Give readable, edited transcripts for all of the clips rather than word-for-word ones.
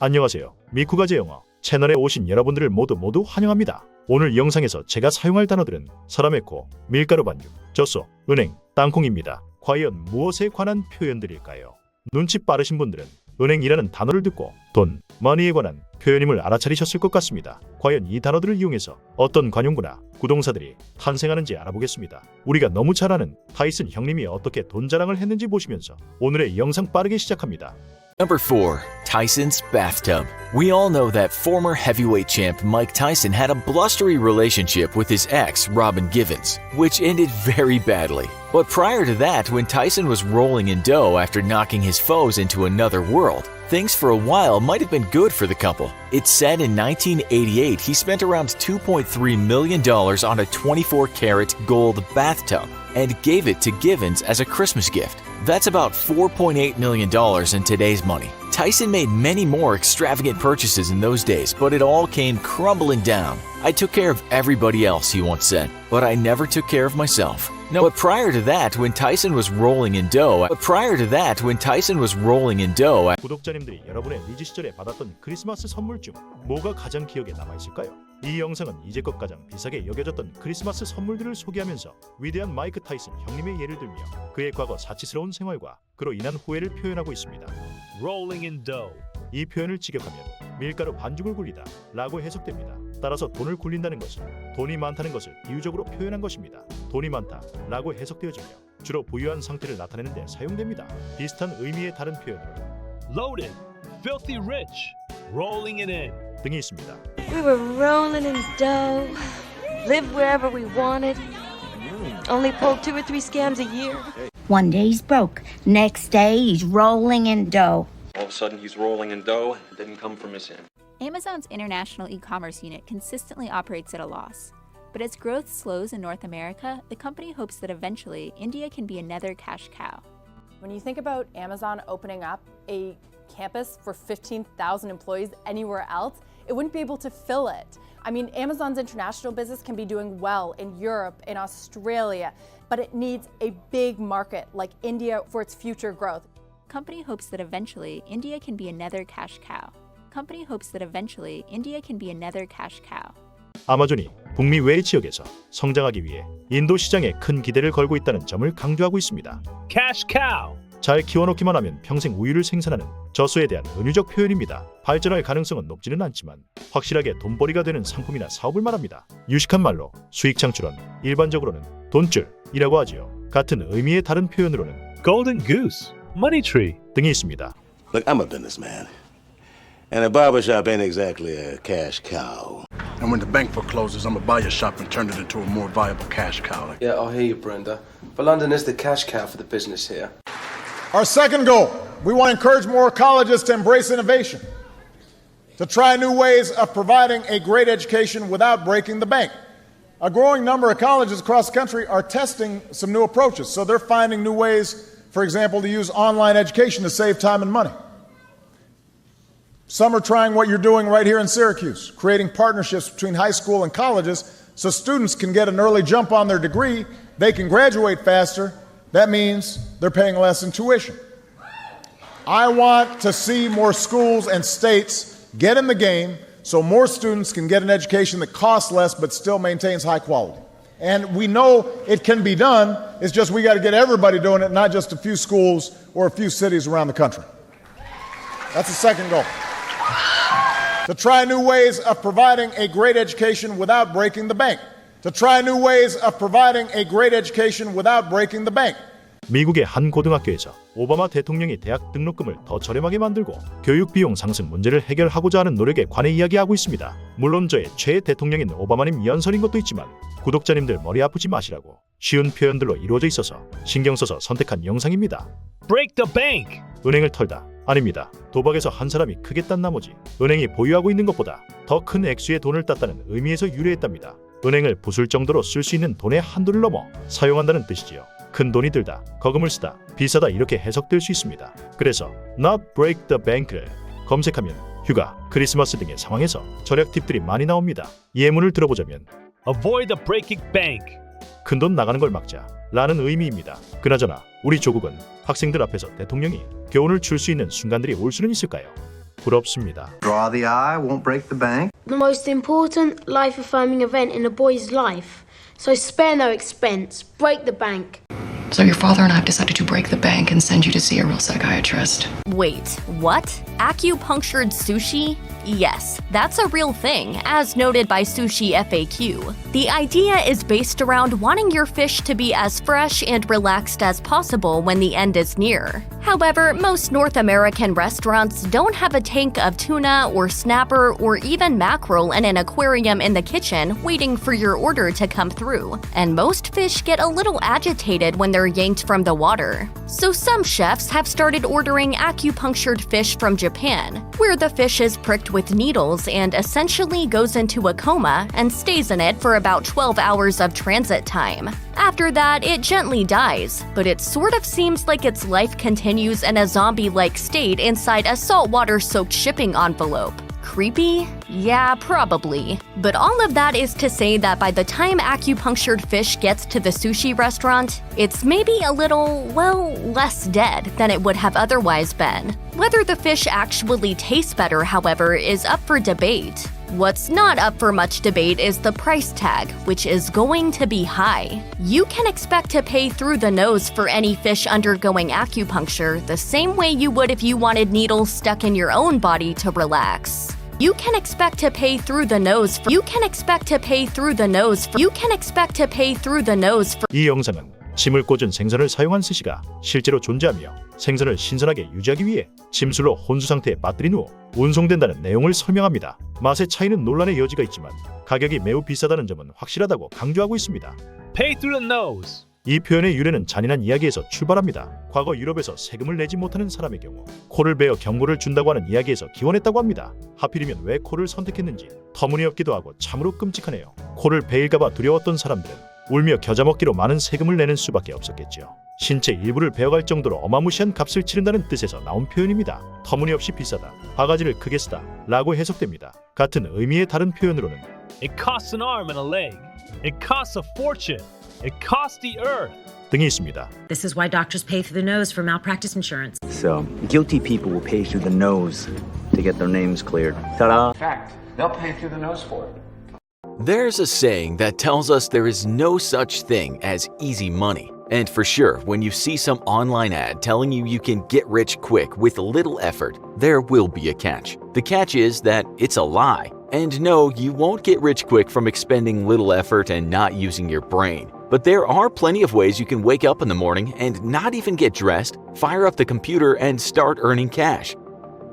안녕하세요. 미쿠가제 영어 채널에 오신 여러분들을 모두 환영합니다. 오늘 영상에서 제가 사용할 단어들은 사라메코, 밀가루 반죽, 젖소, 은행, 땅콩입니다. 과연 무엇에 관한 표현들일까요? 눈치 빠르신 분들은 은행이라는 단어를 듣고 돈, 머니에 관한 표현임을 알아차리셨을 것 같습니다. 과연 이 단어들을 이용해서 어떤 관용구나 구동사들이 탄생하는지 알아보겠습니다. 우리가 너무 잘 아는 타이슨 형님이 어떻게 돈 자랑을 했는지 보시면서 오늘의 영상 빠르게 시작합니다. Number 4. Tyson's Bathtub. We all know that former heavyweight champ Mike Tyson had a blustery relationship with his ex, Robin Givens, which ended very badly. But prior to that, when Tyson was rolling in dough after knocking his foes into another world, things for a while might have been good for the couple. It's said in 1988 he spent around $2.3 million on a 24-karat gold bathtub and gave it to Givens as a Christmas gift. That's about $4.8 million in today's money. Tyson made many more extravagant purchases in those days, but it all came crumbling down. I took care of everybody else, he once said, but I never took care of myself. No, but prior to that, when Tyson was rolling in dough, 구독자님들이 여러분의 리즈 시절에 받았던 크리스마스 선물 중 뭐가 가장 기억에 남아있을까요? 이 영상은 이제껏 가장 비싸게 여겨졌던 크리스마스 선물들을 소개하면서 위대한 마이크 타이슨 형님의 예를 들며 그의 과거 사치스러운 생활과 그로 인한 후회를 표현하고 있습니다. Rolling in dough. 이 표현을 직역하면 밀가루 반죽을 굴리다 라고 해석됩니다. 따라서 돈을 굴린다는 것은 돈이 많다는 것을 비유적으로 표현한 것입니다. 돈이 많다 라고 해석되어지며 주로 부유한 상태를 나타내는 데 사용됩니다. 비슷한 의미의 다른 표현으로 Loaded. Filthy rich. Rolling it in. 등이 있습니다. We were rolling in dough, lived wherever we wanted, only pulled 2 or 3 scams a year. One day he's broke, next day he's rolling in dough. All of a sudden, he's rolling in dough and didn't come from his hand. Amazon's international e-commerce unit consistently operates at a loss. But as growth slows in North America, the company hopes that eventually India can be another cash cow. When you think about Amazon opening up a campus for 15,000 employees anywhere else, it wouldn't be able to fill it. I mean, Amazon's international business can be doing well in Europe, in Australia, but it needs a big market like India for its future growth. Company hopes that eventually India can be another cash cow. 아마존이 북미 외 지역에서 성장하기 위해 인도 시장에 큰 기대를 걸고 있다는 점을 강조하고 있습니다. Cash cow. 잘 키워놓기만 하면 평생 우유를 생산하는 젖소에 대한 은유적 표현입니다. 발전할 가능성은 높지는 않지만 확실하게 돈벌이가 되는 상품이나 사업을 말합니다. 유식한 말로 수익 창출은 일반적으로는 돈줄이라고 하지요. 같은 의미의 다른 표현으로는 Golden goose. Money tree. 등이 있습니다. Look, I'm a businessman. And a barbershop ain't exactly a cash cow. And when the bank forecloses, I'm gonna buy your shop and turn it into a more viable cash cow. Yeah, I hear you, Brenda. But London is the cash cow for the business here. Our second goal, we want to encourage more colleges to embrace innovation, to try new ways of providing a great education without breaking the bank. A growing number of colleges across the country are testing some new approaches, so they're finding new ways, for example, to use online education to save time and money. Some are trying what you're doing right here in Syracuse, creating partnerships between high school and colleges so students can get an early jump on their degree, they can graduate faster. That means they're paying less in tuition. I want to see more schools and states get in the game so more students can get an education that costs less but still maintains high quality. And we know it can be done, it's just we got to get everybody doing it, not just a few schools or a few cities around the country. That's the second goal. To try new ways of providing a great education without breaking the bank. 미국의 한 고등학교에서 오바마 대통령이 대학 등록금을 더 저렴하게 만들고 교육 비용 상승 문제를 해결하고자 하는 노력에 관해 이야기하고 있습니다. 물론 저의 최애 대통령인 오바마님 연설인 것도 있지만 구독자님들 머리 아프지 마시라고 쉬운 표현들로 이루어져 있어서 신경 써서 선택한 영상입니다. Break the bank. 은행을 털다. 아닙니다. 도박에서 한 사람이 크게 딴 나머지 은행이 보유하고 있는 것보다 더 큰 액수의 돈을 땄다는 의미에서 유래했답니다. 은행을 부술 정도로 쓸 수 있는 돈의 한도를 넘어 사용한다는 뜻이지요. 큰 돈이 들다, 거금을 쓰다, 비싸다 이렇게 해석될 수 있습니다. 그래서 not break the bank를 검색하면 휴가, 크리스마스 등의 상황에서 절약 팁들이 많이 나옵니다. 예문을 들어보자면 Avoid the breaking bank. 큰돈 나가는 걸 막자 라는 의미입니다. 그나저나 우리 조국은 학생들 앞에서 대통령이 교훈을 줄 수 있는 순간들이 올 수는 있을까요? 부럽습니다. Draw the eye, won't break the bank. The most important life-affirming event in a boy's life. So spare no expense, break the bank. So your father and I have decided to break the bank and send you to see a real psychiatrist. Wait, what? Acupunctured sushi? Yes, that's a real thing, as noted by Sushi FAQ. The idea is based around wanting your fish to be as fresh and relaxed as possible when the end is near. However, most North American restaurants don't have a tank of tuna or snapper or even mackerel in an aquarium in the kitchen waiting for your order to come through, and most fish get a little agitated when they're yanked from the water. So some chefs have started ordering acupunctured fish from Japan, where the fish is pricked with needles and essentially goes into a coma and stays in it for about 12 hours of transit time. After that, it gently dies, but it sort of seems like its life continues in a zombie-like state inside a saltwater-soaked shipping envelope. Creepy? Yeah, probably. But all of that is to say that by the time acupunctured fish gets to the sushi restaurant, it's maybe a little, well, less dead than it would have otherwise been. Whether the fish actually tastes better, however, is up for debate. What's not up for much debate is the price tag, which is going to be high. You can expect to pay through the nose for any fish undergoing acupuncture the same way you would if you wanted needles stuck in your own body to relax. You can expect to pay through the nose for 이 영상은 침을 꽂은 생선을 사용한 스시가 실제로 존재하며 생선을 신선하게 유지하기 위해 침술로 혼수 상태에 빠뜨린 후 운송된다는 내용을 설명합니다. 맛의 차이는 논란의 여지가 있지만 가격이 매우 비싸다는 점은 확실하다고 강조하고 있습니다. Pay through the nose. 이 표현의 유래는 잔인한 이야기에서 출발합니다. 과거 유럽에서 세금을 내지 못하는 사람의 경우 코를 베어 경고를 준다고 하는 이야기에서 기원했다고 합니다. 하필이면 왜 코를 선택했는지 터무니없기도 하고 참으로 끔찍하네요. 코를 베일까봐 두려웠던 사람들은 울며 겨자먹기로 많은 세금을 내는 수밖에 없었겠지요. 신체 일부를 베어갈 정도로 어마무시한 값을 치른다는 뜻에서 나온 표현입니다. 터무니없이 비싸다, 바가지를 크게 쓰다 라고 해석됩니다. 같은 의미의 다른 표현으로는 It costs an arm and a leg. It costs a fortune. It costs the earth. 등이 있습니다. This is why doctors pay through the nose for malpractice insurance. So, guilty people will pay through the nose to get their names cleared. Ta-da! In fact, they'll pay through the nose for it. There's a saying that tells us there is no such thing as easy money. And for sure, when you see some online ad telling you you can get rich quick with little effort, there will be a catch. The catch is that it's a lie. And no, you won't get rich quick from expending little effort and not using your brain. But there are plenty of ways you can wake up in the morning and not even get dressed, fire up the computer, and start earning cash.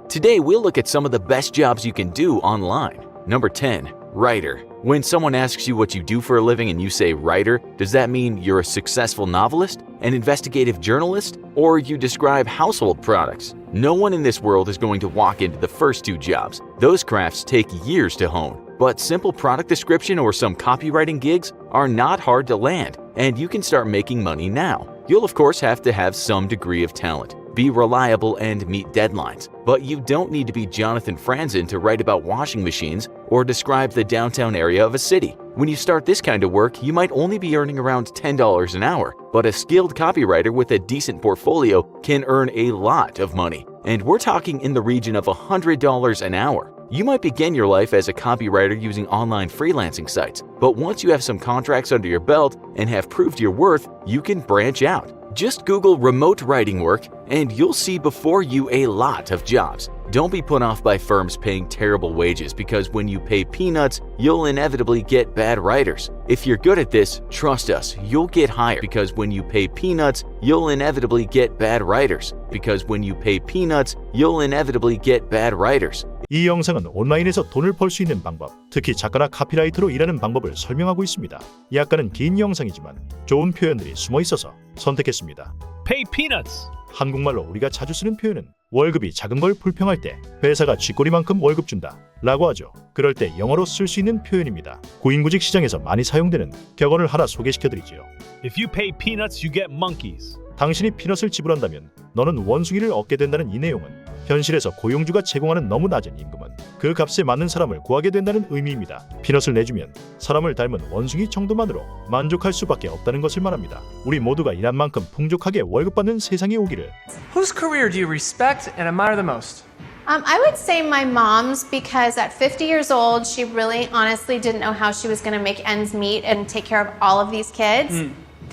Today, we'll look at some of the best jobs you can do online. Number 10. Writer. When someone asks you what you do for a living and you say writer, does that mean you're a successful novelist, an investigative journalist, or you describe household products? No one in this world is going to walk into the first two jobs. Those crafts take years to hone. But simple product description or some copywriting gigs are not hard to land, and you can start making money now. You'll of course have to have some degree of talent, be reliable, and meet deadlines. But you don't need to be Jonathan Franzen to write about washing machines or describe the downtown area of a city. When you start this kind of work, you might only be earning around $10 an hour, but a skilled copywriter with a decent portfolio can earn a lot of money. And we're talking in the region of $100 an hour. You might begin your life as a copywriter using online freelancing sites, but once you have some contracts under your belt and have proved your worth, you can branch out. Just Google remote writing work and you'll see before you a lot of jobs. Don't be put off by firms paying terrible wages because when you pay peanuts, you'll inevitably get bad writers. If you're good at this, trust us, you'll get hired because when you pay peanuts, you'll inevitably get bad writers. Because when you pay peanuts, you'll inevitably get bad writers. 이 영상은 온라인에서 돈을 벌 수 있는 방법, 특히 작가나 카피라이터로 일하는 방법을 설명하고 있습니다. 약간은 긴 영상이지만 좋은 표현들이 숨어 있어서 선택했습니다. Pay peanuts. 한국말로 우리가 자주 쓰는 표현은 월급이 작은 걸 불평할 때 회사가 쥐꼬리만큼 월급 준다 라고 하죠. 그럴 때 영어로 쓸 수 있는 표현입니다. 구인구직 시장에서 많이 사용되는 격언을 하나 소개시켜드리지요. If you pay peanuts, you get monkeys. 당신이 피넛을 지불한다면 너는 원숭이를 얻게 된다는 이 내용은 현실에서 고용주가 제공하는 너무 낮은 임금은 그 값에 맞는 사람을 구하게 된다는 의미입니다. 피넛을 내주면 사람을 닮은 원숭이 정도만으로 만족할 수밖에 없다는 것을 말합니다. 우리 모두가 일한 만큼 풍족하게 월급 받는 세상이 오기를. Whose career do you respect and admire the most? I would say my mom's, because at 50 years old, she really honestly didn't know how she was going to make ends meet and take care of all of these kids.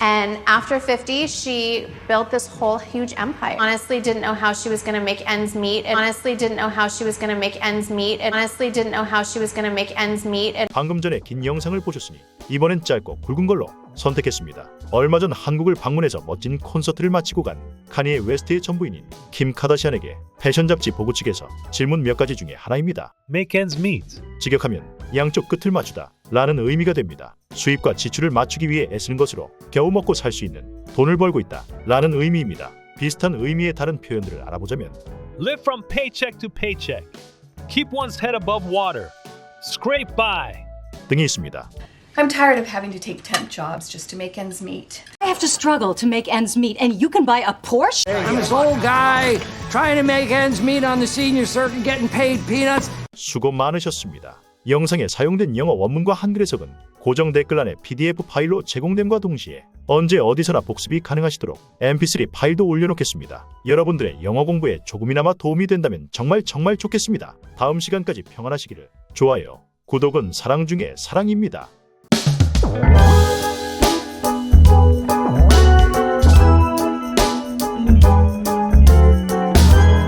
And after 50, she built this whole huge empire. Honestly didn't know how she was going to make ends meet. And honestly didn't know how she was going to make ends meet. And honestly didn't know how she was going to make ends meet. And 방금 전에 긴 영상을 보셨으니 이번엔 짧고 굵은 걸로 선택했습니다. 얼마 전 한국을 방문해서 멋진 콘서트를 마치고 간 카니에 웨스트의 전부인인 킴 카다시안에게 패션 잡지 보고 측에서 질문 몇 가지 중에 하나입니다. Make ends meet. 직역하면 양쪽 끝을 맞추다 라는 의미가 됩니다. 수입과 지출을 맞추기 위해 애쓰는 것으로 겨우 먹고 살 수 있는 돈을 벌고 있다 라는 의미입니다. 비슷한 의미의 다른 표현들을 알아보자면 Live from paycheck to paycheck. Keep one's head above water. Scrape by. 등이 있습니다. I'm tired of having to take temp jobs just to make ends meet. I have to struggle to make ends meet, and you can buy a Porsche? I'm this old guy trying to make ends meet on the senior circuit, getting paid peanuts. 수고 많으셨습니다. 영상에 사용된 영어 원문과 한글 해석은 고정 댓글란에 PDF 파일로 제공됨과 동시에 언제 어디서나 복습이 가능하시도록 MP3 파일도 올려놓겠습니다. 여러분들의 영어 공부에 조금이나마 도움이 된다면 정말 좋겠습니다. 다음 시간까지 평안하시기를. 좋아요, 구독은 사랑 중에 사랑입니다.